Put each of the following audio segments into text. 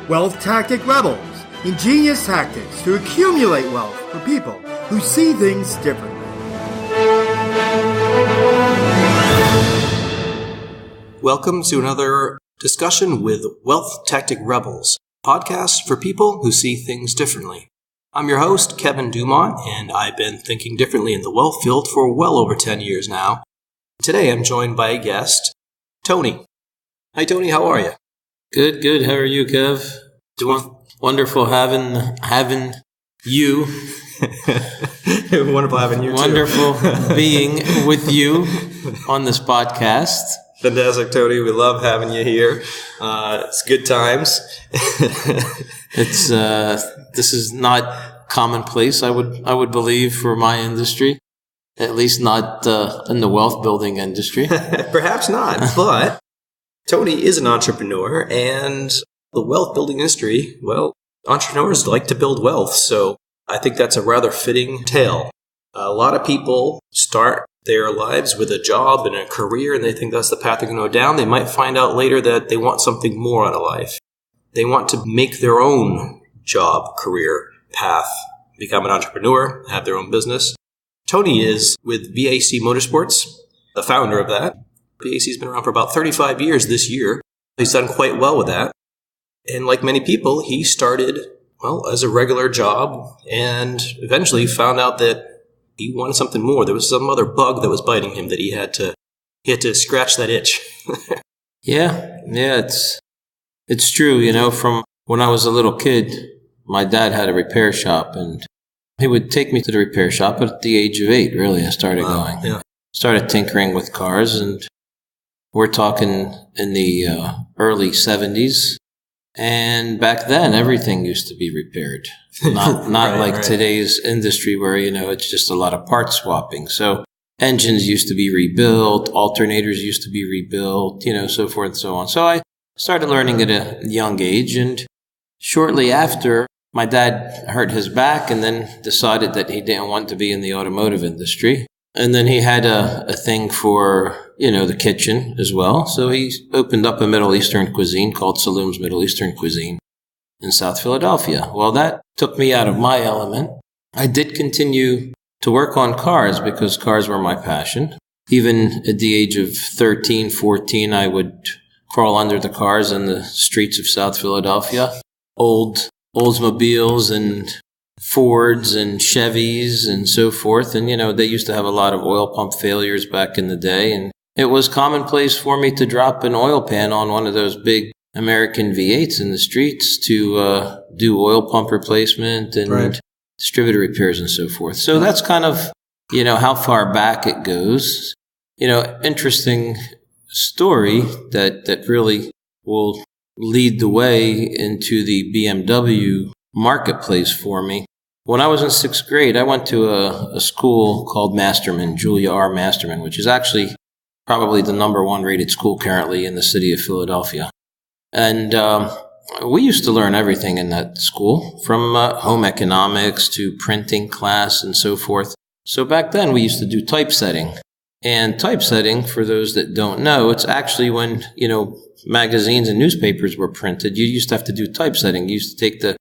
Wealth Tactic Rebels, ingenious tactics to accumulate wealth for people who see things differently. Welcome to another discussion with Wealth Tactic Rebels, podcast for people who see things differently. I'm your host, Kevin Dumont, and I've been thinking differently in the wealth field for well over 10 years now. Today I'm joined by a guest, Tony. Hi Tony, how are you? Good. How are you, Kev? Doing wonderful having you. Wonderful having you too. Wonderful being with you on this podcast. Fantastic, Tony. We love having you here. It's good times. This is not commonplace, I would believe, for my industry. At least not in the wealth building industry. Perhaps not, but Tony is an entrepreneur, and the wealth building industry, well, entrepreneurs like to build wealth, so I think that's a rather fitting tale. A lot of people start their lives with a job and a career, and they think that's the path they're going to go down. They might find out later that they want something more out of life. They want to make their own job, career, path, become an entrepreneur, have their own business. Tony is with VAC Motorsports, the founder of that. VAC's been around for about 35 years this year. He's done quite well with that. And like many people, he started, well, as a regular job and eventually found out that he wanted something more. There was some other bug that was biting him that he had to scratch that itch. Yeah, it's true. From when I was a little kid, my dad had a repair shop, and he would take me to the repair shop. But at the age of 8, really, I started going. Yeah. Started tinkering with cars, and we're talking in the early 70s. And back then, everything used to be repaired. Not right. Today's industry where, it's just a lot of part swapping. So engines used to be rebuilt, alternators used to be rebuilt, so forth and so on. So I started learning at a young age, and shortly after, my dad hurt his back and then decided that he didn't want to be in the automotive industry. And then he had a thing for, the kitchen as well. So he opened up a Middle Eastern cuisine called Salloum's Middle Eastern Cuisine in South Philadelphia. Well, that took me out of my element. I did continue to work on cars because cars were my passion. Even at the age of 13, 14, I would crawl under the cars in the streets of South Philadelphia. Old Oldsmobiles and Fords and Chevys and so forth. And, they used to have a lot of oil pump failures back in the day. And it was commonplace for me to drop an oil pan on one of those big American V8s in the streets to do oil pump replacement and distributor repairs and so forth. So that's kind of, how far back it goes. Interesting story that really will lead the way into the BMW marketplace for me. When I was in 6th grade, I went to a school called Masterman, Julia R. Masterman, which is actually probably the number 1 rated school currently in the city of Philadelphia. And we used to learn everything in that school, from home economics to printing class and so forth. So back then, we used to do typesetting. And typesetting, for those that don't know, it's actually when, magazines and newspapers were printed, you used to have to do typesetting. You used to take the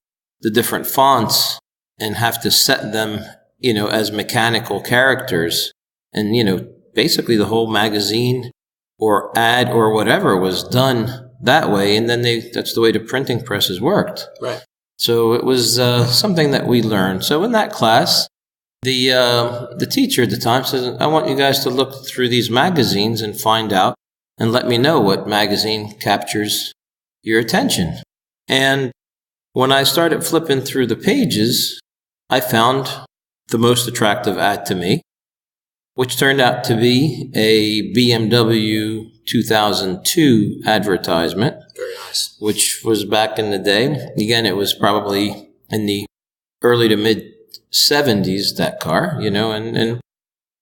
different fonts and have to set them, as mechanical characters. And, basically the whole magazine or ad or whatever was done that way. And then that's the way the printing presses worked. Right. So it was something that we learned. So in that class, the teacher at the time says, I want you guys to look through these magazines and find out and let me know what magazine captures your attention. And when I started flipping through the pages, I found the most attractive ad to me, which turned out to be a BMW 2002 advertisement. Very nice. Which was back in the day. Again, it was probably in the early to mid 70s, that car, and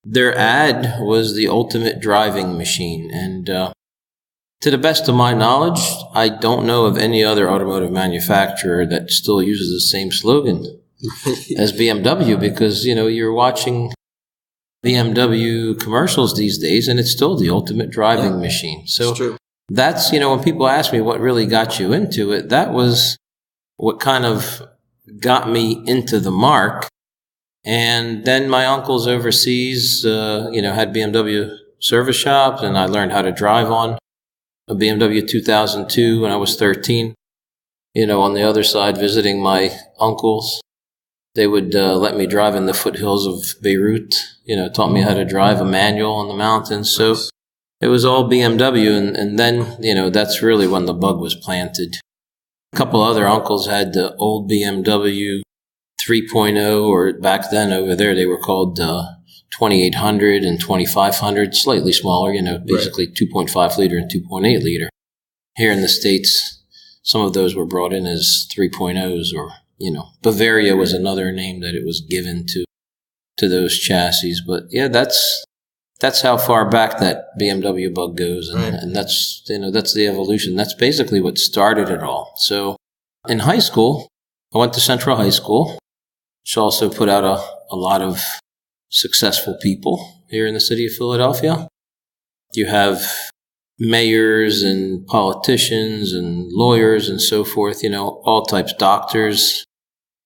their ad was the ultimate driving machine. And to the best of my knowledge, I don't know of any other automotive manufacturer that still uses the same slogan as BMW, because, you're watching BMW commercials these days and it's still the ultimate driving machine. So that's, when people ask me what really got you into it, that was what kind of got me into the mark. And then my uncles overseas, had BMW service shops, and I learned how to drive on a BMW 2002 when I was 13. On the other side, visiting my uncles, they would let me drive in the foothills of Beirut, taught me how to drive a manual on the mountains. So it was all BMW. And then, that's really when the bug was planted. A couple other uncles had the old BMW 3.0, or back then over there, they were called 2800 and 2500, slightly smaller, basically 2.5 liter and 2.8 liter. Here in the States, some of those were brought in as 3.0s, or, Bavaria was another name that it was given to those chassis. But yeah, that's how far back that BMW bug goes. And that's the evolution. That's basically what started it all. So in high school, I went to Central High School, which also put out a lot of successful people here in the city of Philadelphia. You have mayors and politicians and lawyers and so forth, all types, doctors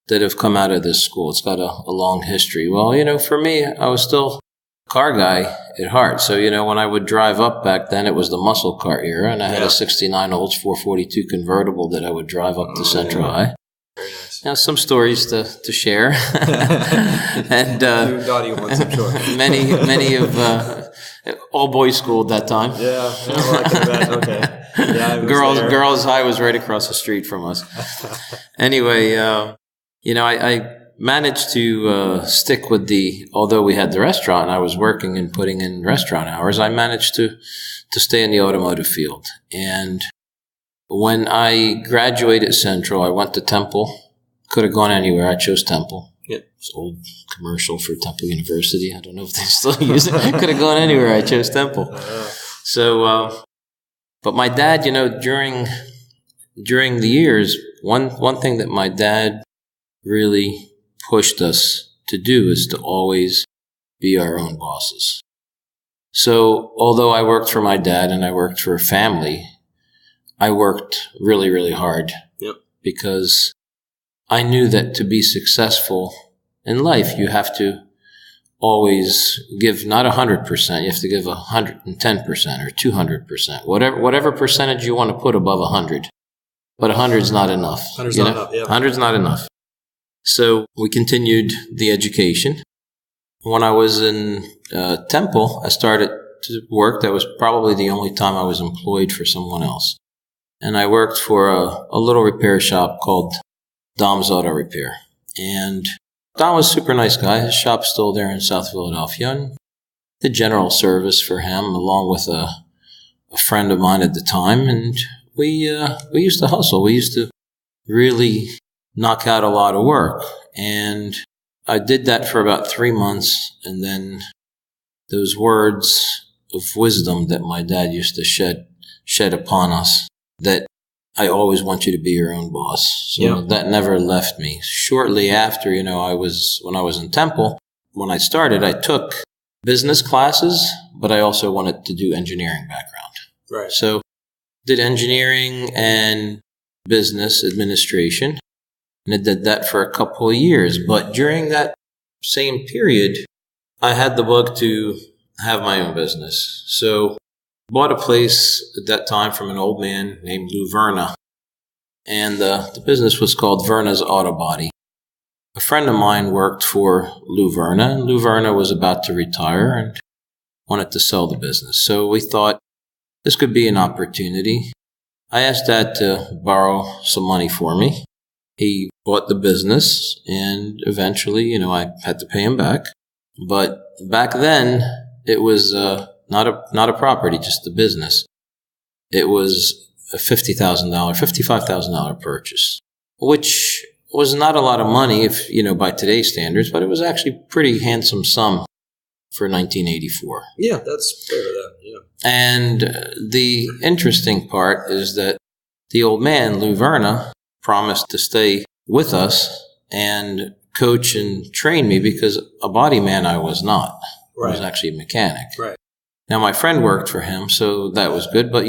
that have come out of this school. It's got a long history. Well, for me, I was still a car guy at heart. So, when I would drive up back then, it was the muscle car era, and I had a 69 Olds 442 convertible that I would drive up to Central High. Very nice. Now, some stories to share. And Your daughter wants, I'm sure. many of all boys school at that time. Yeah, I can imagine. Okay. Yeah, Girls High was right across the street from us. Anyway, I managed to stick with although we had the restaurant, I was working and putting in restaurant hours, I managed to stay in the automotive field. And when I graduated Central, I went to Temple. Could have gone anywhere. I chose Temple. Yep. It's an old commercial for Temple University. I don't know if they still use it. Could have gone anywhere. I chose Temple. So, but my dad, during the years, one thing that my dad really pushed us to do is to always be our own bosses. So, although I worked for my dad and I worked for a family, I worked really, really hard. Yep. Because I knew that to be successful in life, you have to always give not 100%, you have to give 110% or 200%, whatever percentage you want to put above 100. But 100 is not enough. 100's not enough, yeah. 100 is not enough. So we continued the education. When I was in Temple, I started to work. That was probably the only time I was employed for someone else. And I worked for a little repair shop called Dom's Auto Repair. And Dom was a super nice guy. His shop's still there in South Philadelphia. And did general service for him along with a friend of mine at the time. And we used to hustle. We used to really knock out a lot of work. And I did that for about 3 months. And then those words of wisdom that my dad used to shed upon us, that I always want you to be your own boss. So that never left me. Shortly after, when I was in Temple, when I started, I took business classes, but I also wanted to do engineering background. Right. So did engineering and business administration, and I did that for a couple of years. But during that same period, I had the bug to have my own business. So bought a place at that time from an old man named Lou Verna. And the business was called Verna's Auto Body. A friend of mine worked for Lou Verna, and Lou Verna was about to retire and wanted to sell the business. So we thought this could be an opportunity. I asked Dad to borrow some money for me. He bought the business, and eventually, I had to pay him back. But back then, it was not a property, just the business. It was a $55,000 purchase, which was not a lot of money if, by today's standards, but it was actually a pretty handsome sum for 1984. Yeah, that's fair to that, yeah. And the interesting part is that the old man, Lou Verna, promised to stay with us and coach and train me because a body man I was not. Right. I was actually a mechanic. Right. Now, my friend worked for him, so that was good. But,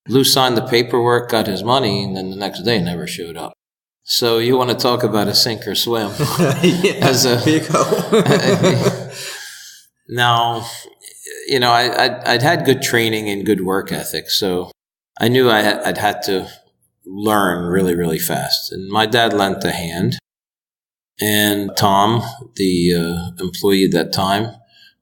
Lou signed the paperwork, got his money, and then the next day never showed up. So you want to talk about a sink or swim? Yeah, there you go. Now, I'd had good training and good work ethic, so I knew I'd had to learn really, really fast. And my dad lent a hand. And Tom, the employee at that time,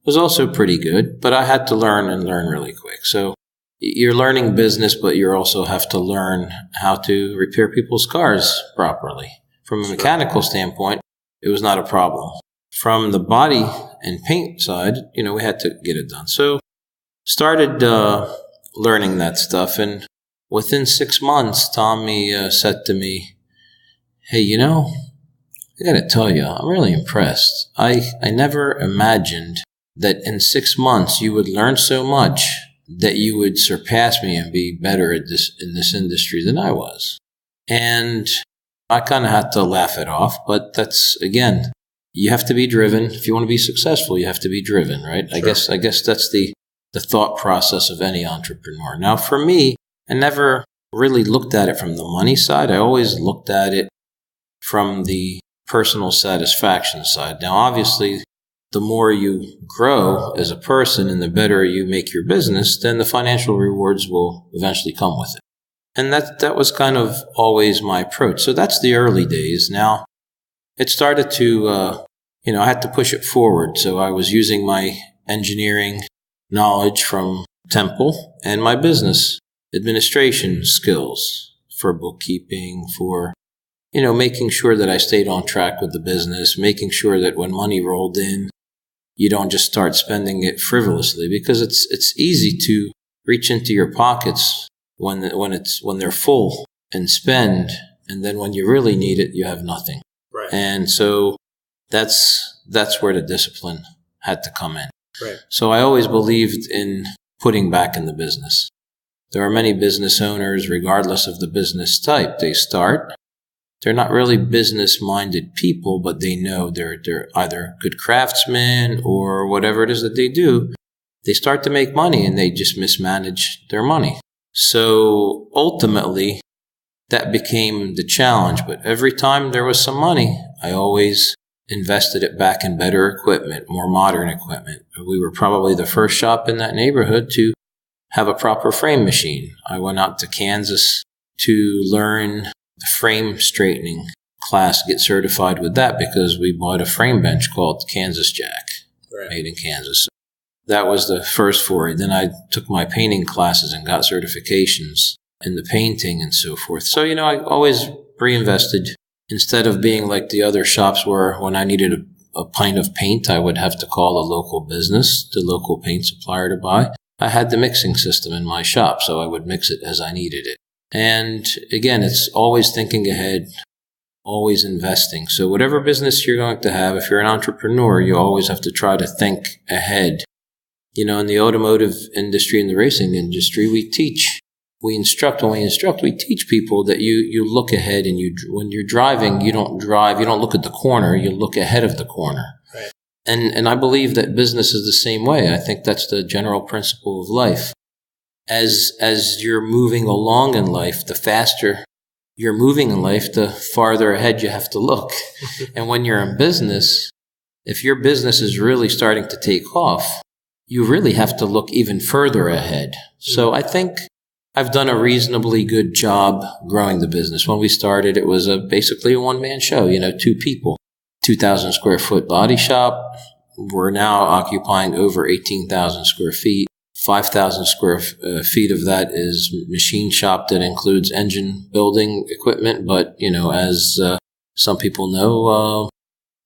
was also pretty good, but I had to learn really quick. So you're learning business, but you also have to learn how to repair people's cars properly. From a mechanical standpoint, it was not a problem. From the body and paint side, we had to get it done. So started learning that stuff, and within 6 months, Tommy said to me, "Hey, I got to tell you, I'm really impressed. I never imagined that in 6 months you would learn so much that you would surpass me and be better in this industry than I was." And I kind of had to laugh it off, but that's, again, you have to be driven. If you want to be successful, you have to be driven, right? Sure. I guess that's the thought process of any entrepreneur. Now, for me, I never really looked at it from the money side. I always looked at it from the personal satisfaction side. Now, obviously, the more you grow as a person and the better you make your business, then the financial rewards will eventually come with it. And that was kind of always my approach. So that's the early days. Now, it started to, I had to push it forward. So I was using my engineering knowledge from Temple and my business administration skills for bookkeeping, for making sure that I stayed on track with the business, making sure that when money rolled in, you don't just start spending it frivolously, because it's easy to reach into your pockets when they're full and spend, and then when you really need it, you have nothing. Right. And so that's where the discipline had to come in. Right. So I always believed in putting back in the business. There are many business owners, regardless of the business type, they're not really business-minded people, but they know they're either good craftsmen or whatever it is that they do. They start to make money and they just mismanage their money. So ultimately, that became the challenge. But every time there was some money, I always invested it back in better equipment, more modern equipment. We were probably the first shop in that neighborhood to have a proper frame machine. I went out to Kansas to learn the frame straightening class, get certified with that, because we bought a frame bench called Kansas Jack, made in Kansas. That was the first foray. Then I took my painting classes and got certifications in the painting and so forth. So, I always reinvested, instead of being like the other shops where when I needed a pint of paint, I would have to call a local business, the local paint supplier, to buy. I had the mixing system in my shop, so I would mix it as I needed it. And again, it's always thinking ahead, always investing. So whatever business you're going to have, if you're an entrepreneur, you always have to try to think ahead. In the automotive industry, in the racing industry, we teach people that you look ahead, and when you're driving, you don't look at the corner, you look ahead of the corner. Right. And I believe that business is the same way. I think that's the general principle of life. As you're moving along in life, the faster you're moving in life, the farther ahead you have to look. And when you're in business, if your business is really starting to take off, you really have to look even further ahead. So I think I've done a reasonably good job growing the business. When we started, it was basically a one-man show, 2 people, 2,000 square foot body shop. We're now occupying over 18,000 square feet. 5,000 square feet of that is machine shop that includes engine building equipment, but, as some people know,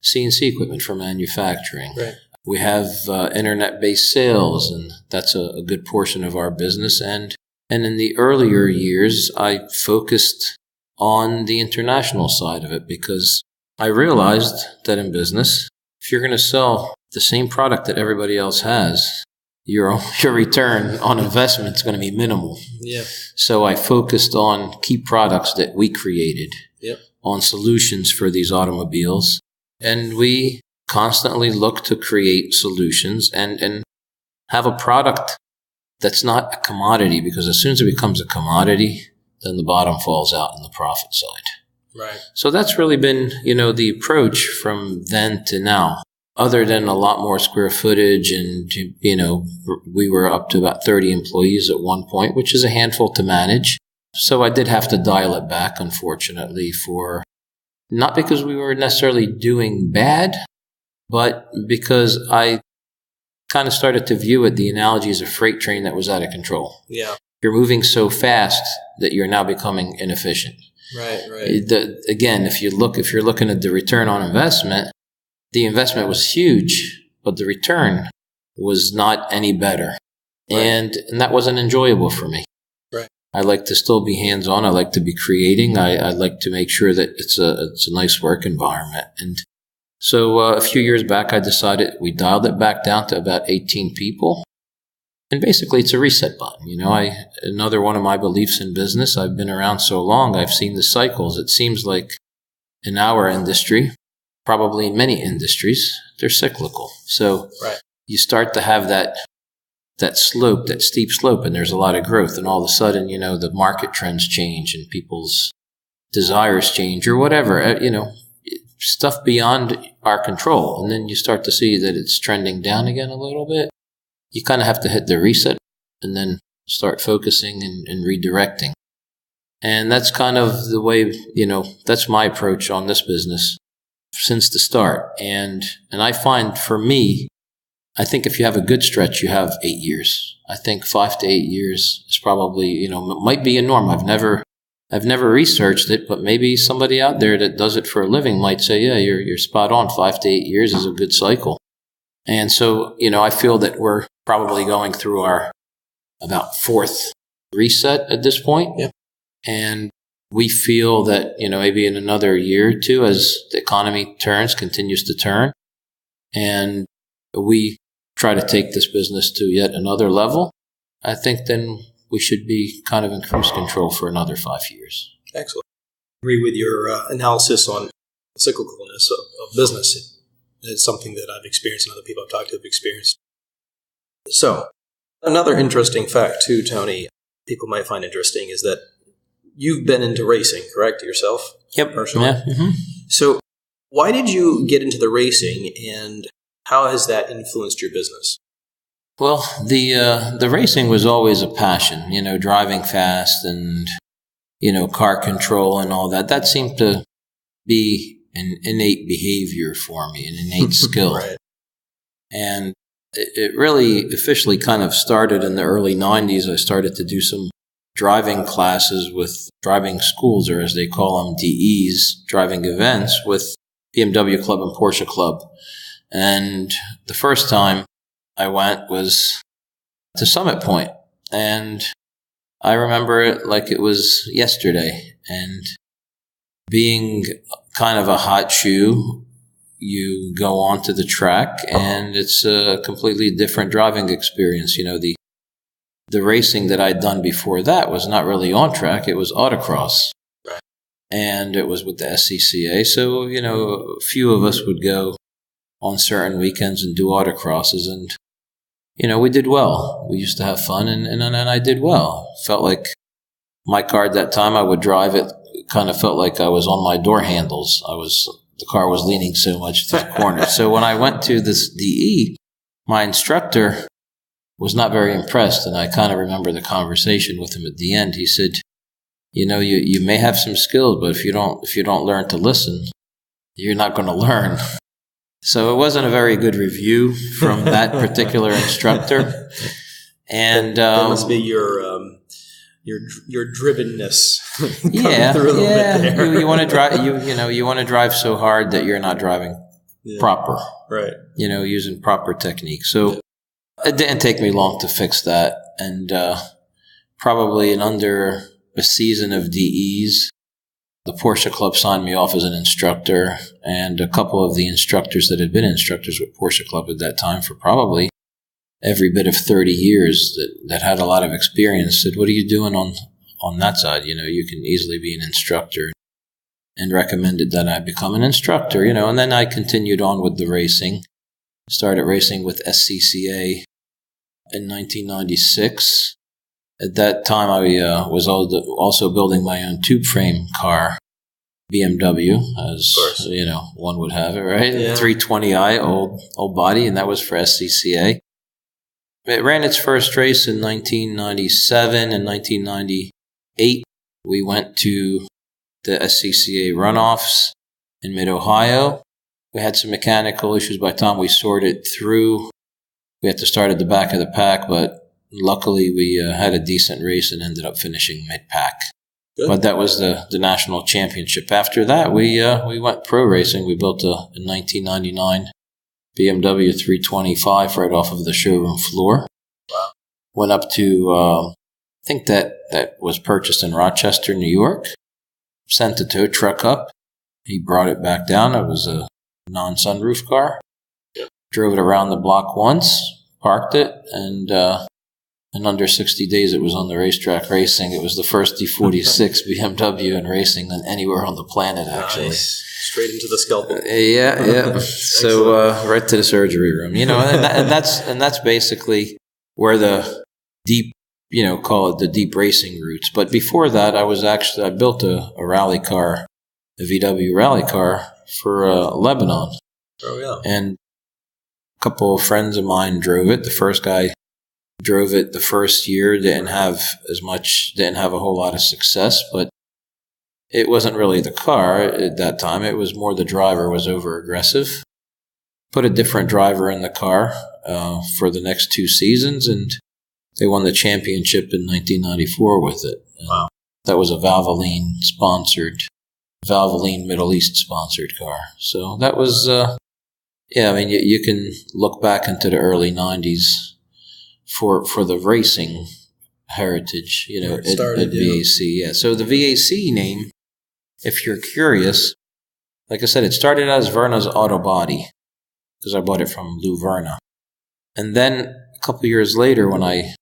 CNC equipment for manufacturing. Right. We have internet-based sales, and that's a good portion of our business. And in the earlier years, I focused on the international side of it, because I realized that in business, if you're going to sell the same product that everybody else has, your return on investment is going to be minimal. Yeah. So I focused on key products that we created, on solutions for these automobiles. And we constantly look to create solutions and have a product that's not a commodity, because as soon as it becomes a commodity, then the bottom falls out in the profit side. Right. So that's really been, the approach from then to now. Other than a lot more square footage and, we were up to about 30 employees at one point, which is a handful to manage. So I did have to dial it back, unfortunately, not because we were necessarily doing bad, but because I kind of started to view it, the analogy as a freight train that was out of control. Yeah. You're moving so fast that you're now becoming inefficient. Right. Again, if you're looking at the return on investment, the investment was huge, but the return was not any better. Right. And that wasn't enjoyable for me. Right. I like to still be hands-on. I like to be creating. I like to make sure that it's a nice work environment. And so a few years back, I decided we dialed it back down to about 18 people. And basically, it's a reset button. Another one of my beliefs in business, I've been around so long, I've seen the cycles. It seems like in our industry, probably in many industries, they're cyclical. So right. You start to have that slope, that steep slope, and there's a lot of growth. And all of a sudden, the market trends change and people's desires change or whatever, stuff beyond our control. And then you start to see that it's trending down again a little bit. You kind of have to hit the reset and then start focusing and redirecting. And that's kind of the way, that's my approach on this business since the start. And I find for me, I think if you have a good stretch, you have 8 years. I think 5 to 8 years is probably, might be a norm. I've never researched it, but maybe somebody out there that does it for a living might say, yeah, you're spot on. 5 to 8 years is a good cycle. And so, I feel that we're probably going through our about 4th reset at this point. Yep. And we feel that, maybe in another year or two, as the economy continues to turn, and we try to take this business to yet another level, I think then we should be kind of in cruise control for another 5 years. Excellent. I agree with your analysis on cyclicalness of business. It's something that I've experienced and other people I've talked to have experienced. So, another interesting fact too, Tony, people might find interesting is that you've been into racing, correct, yourself? Yep. Personally? Yeah. Mm-hmm. So, why did you get into the racing, and how has that influenced your business? Well, the racing was always a passion, driving fast and, car control and all that. That seemed to be an innate behavior for me, an innate skill. Right. And it really officially kind of started in the early 90s. I started to do some driving classes with driving schools, or as they call them, DEs, driving events with BMW Club and Porsche Club. And the first time I went was to Summit Point. And I remember it like it was yesterday. And being kind of a hot shoe, you go onto the track and it's a completely different driving experience. The racing that I'd done before that was not really on track. It was autocross. Right. And it was with the SCCA. So, a few of us would go on certain weekends and do autocrosses. And, we did well. We used to have fun and I did well. Felt like my car at that time, I would drive it, kind of felt like I was on my door handles. The car was leaning so much to the corner. So when I went to this DE, my instructor was not very impressed. And I kind of remember the conversation with him at the end. He said, you may have some skills, but if you don't learn to listen, you're not going to learn. So it wasn't a very good review from that particular instructor. And that must be your drivenness coming yeah, through a little bit there. you want to drive. You want to drive so hard that you're not driving proper. Right. Using proper technique. So it didn't take me long to fix that, and probably in under a season of DEs, the Porsche Club signed me off as an instructor, and a couple of the instructors that had been instructors with Porsche Club at that time for probably every bit of 30 years that had a lot of experience said, what are you doing on that side? You can easily be an instructor, and recommended that I become an instructor, and then I continued on with the racing, started racing with SCCA in 1996. At that time, I was also building my own tube frame car, BMW, as you know, one would have it, right? Yeah. 320i, old body, and that was for SCCA. It ran its first race in 1997 and 1998. We went to the SCCA runoffs in mid-Ohio. We had some mechanical issues by the time we sorted through. We had to start at the back of the pack, but luckily we had a decent race and ended up finishing mid-pack. Good. But that was the national championship. After that, we went pro racing. We built a 1999 BMW 325 right off of the showroom floor. Wow. Went up to, I think that was purchased in Rochester, New York. Sent the tow truck up. He brought it back down. It was a non-sunroof car. Yep. Drove it around the block once, parked it, and in under 60 days it was on the racetrack racing. It was the first D46 BMW in racing than anywhere on the planet, actually. Nice. Straight into the scalpel. Yeah. So right to the surgery room. You know, and that's basically where the deep, you know, call it the deep racing roots. But before that, I built a rally car, a VW rally car for Lebanon. Oh, yeah. And a couple of friends of mine drove it. The first guy drove it the first year, didn't have a whole lot of success, but it wasn't really the car at that time. It was more the driver was over aggressive. Put a different driver in the car for the next 2 seasons, and they won the championship in 1994 with it. Wow. That was a Valvoline Middle East sponsored car. So that was, I mean, you can look back into the early 90s for the racing heritage, you know, at VAC. Yeah. So the VAC name, if you're curious, like I said, it started as Verna's Auto Body because I bought it from Lou Verna. And then a couple years later, when I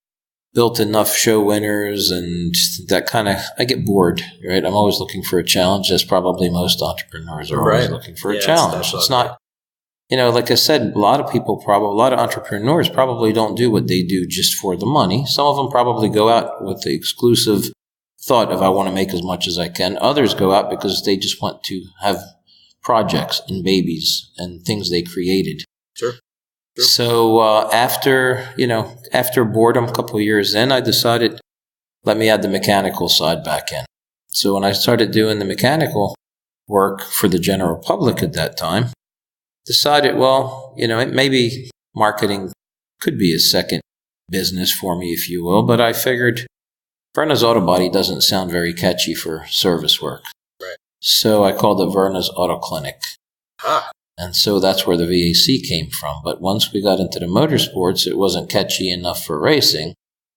built enough show winners and that kind of, I get bored, right? I'm always looking for a challenge, as probably most entrepreneurs are always looking for a challenge. It's not, you know, like I said, a lot of entrepreneurs probably don't do what they do just for the money. Some of them probably go out with the exclusive thought of I want to make as much as I can. Others go out because they just want to have projects and babies and things they created. Sure. So after boredom, a couple of years in, I decided, let me add the mechanical side back in. So when I started doing the mechanical work for the general public at that time, decided, well, you know, maybe marketing could be a second business for me, if you will. But I figured Verna's Auto Body doesn't sound very catchy for service work. Right. So I called it Verna's Auto Clinic. Ah. And so that's where the VAC came from. But once we got into the motorsports, it wasn't catchy enough for racing.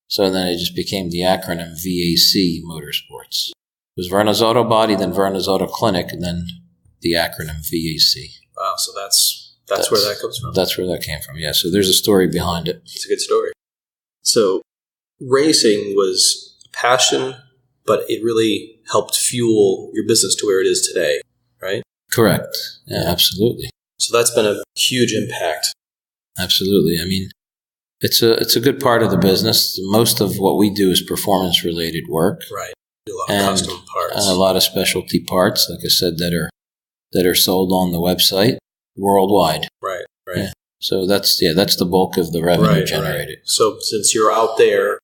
So then it just became the acronym VAC Motorsports. It was Verna's Auto Body, then Verna's Auto Clinic, and then the acronym VAC. Wow, so that's where that comes from. That's where that came from, yeah. So there's a story behind it. It's a good story. So racing was a passion, but it really helped fuel your business to where it is today, right? Correct. Yeah, absolutely. So that's been a huge impact. Absolutely. I mean, it's a good part of the business. Most of what we do is performance-related work. Right. Do a lot of custom parts. And a lot of specialty parts, like I said, that are sold on the website worldwide. Right. Yeah. So that's the bulk of the revenue generated. Right. So since you're out there,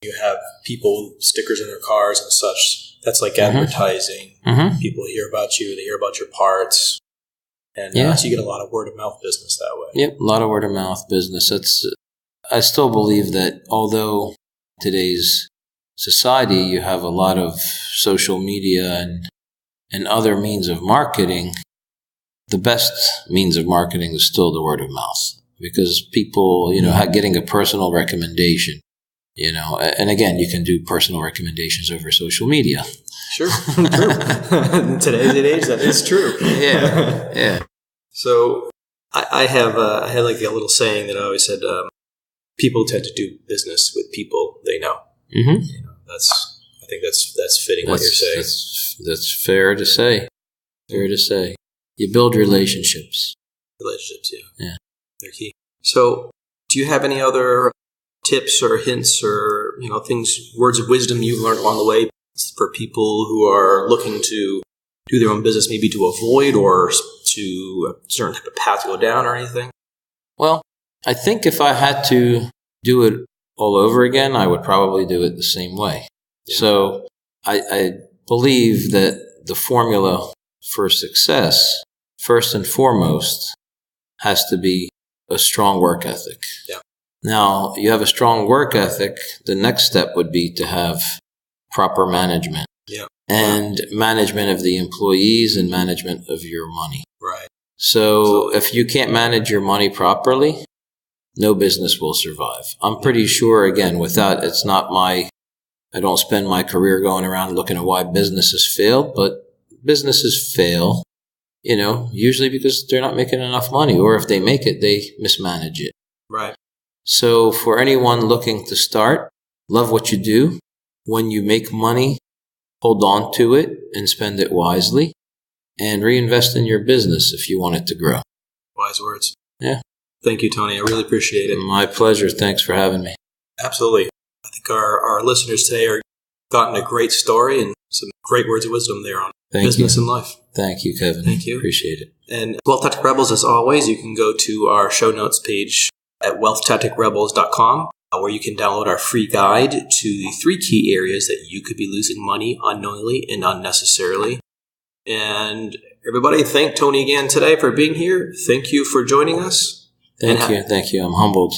you have people, stickers in their cars and such. That's like advertising. Mm-hmm. People hear about you. They hear about your parts. And so you get a lot of word-of-mouth business that way. Yep, a lot of word-of-mouth business. I still believe that although today's society, you have a lot of social media and other means of marketing, the best means of marketing is still the word of mouth, because people, you know, getting a personal recommendation, you know, and again, you can do personal recommendations over social media. Sure, true. In today's age, that is true. Yeah. So I had like a little saying that I always said, people tend to do business with people they know. Mm-hmm. You know, I think that's fitting what you're saying. That's fair to say. Fair to say. You build relationships. Relationships, yeah. They're key. So, do you have any other tips or hints or, you know, things, words of wisdom you've learned along the way for people who are looking to do their own business maybe to avoid or to a certain type of path to go down or anything? Well, I think if I had to do it all over again, I would probably do it the same way. Yeah. So I believe that the formula for success, first and foremost, has to be a strong work ethic. Yeah. Now, you have a strong work ethic, the next step would be to have proper management. Yeah. And management of the employees and management of your money. Right. So if you can't manage your money properly, no business will survive. I'm pretty sure, again, I don't spend my career going around looking at why businesses failed, but businesses fail, usually because they're not making enough money, or if they make it, they mismanage it. Right. So for anyone looking to start, love what you do. When you make money, hold on to it and spend it wisely, and reinvest in your business if you want it to grow. Wise words. Yeah. Thank you, Tony. I really appreciate it. My pleasure. Thanks for having me. Absolutely. I think our listeners today are gotten a great story and some great words of wisdom there on business and life. Thank you, Kevin. Thank you. Appreciate it. And Wealth Tactic Rebels, as always, you can go to our show notes page at wealthtacticrebels.com, where you can download our free guide to the 3 key areas that you could be losing money unknowingly and unnecessarily. And everybody, thank Tony again today for being here. Thank you for joining us. Thank you. I'm humbled.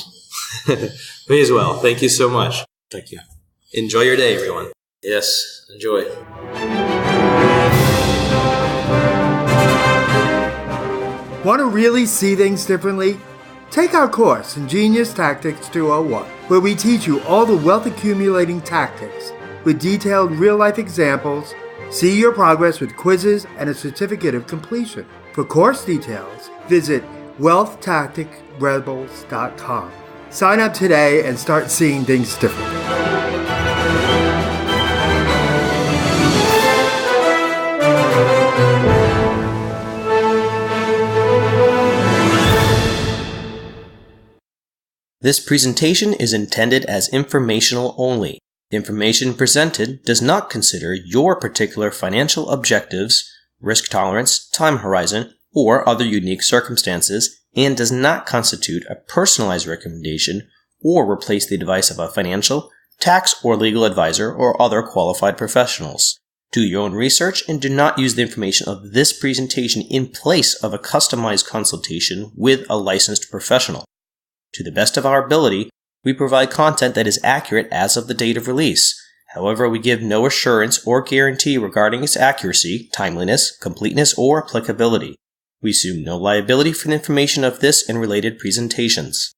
Me as well. Thank you so much. Thank you. Enjoy your day, everyone. Yes, enjoy. Want to really see things differently? Take our course, Ingenious Tactics 201, where we teach you all the wealth accumulating tactics with detailed real-life examples. See your progress with quizzes and a certificate of completion. For course details, visit wealthtacticrebels.com. Sign up today and start seeing things differently. This presentation is intended as informational only. Information presented does not consider your particular financial objectives, risk tolerance, time horizon, or other unique circumstances, and does not constitute a personalized recommendation or replace the advice of a financial, tax, or legal advisor or other qualified professionals. Do your own research and do not use the information of this presentation in place of a customized consultation with a licensed professional. To the best of our ability, we provide content that is accurate as of the date of release. However, we give no assurance or guarantee regarding its accuracy, timeliness, completeness, or applicability. We assume no liability for the information of this and related presentations.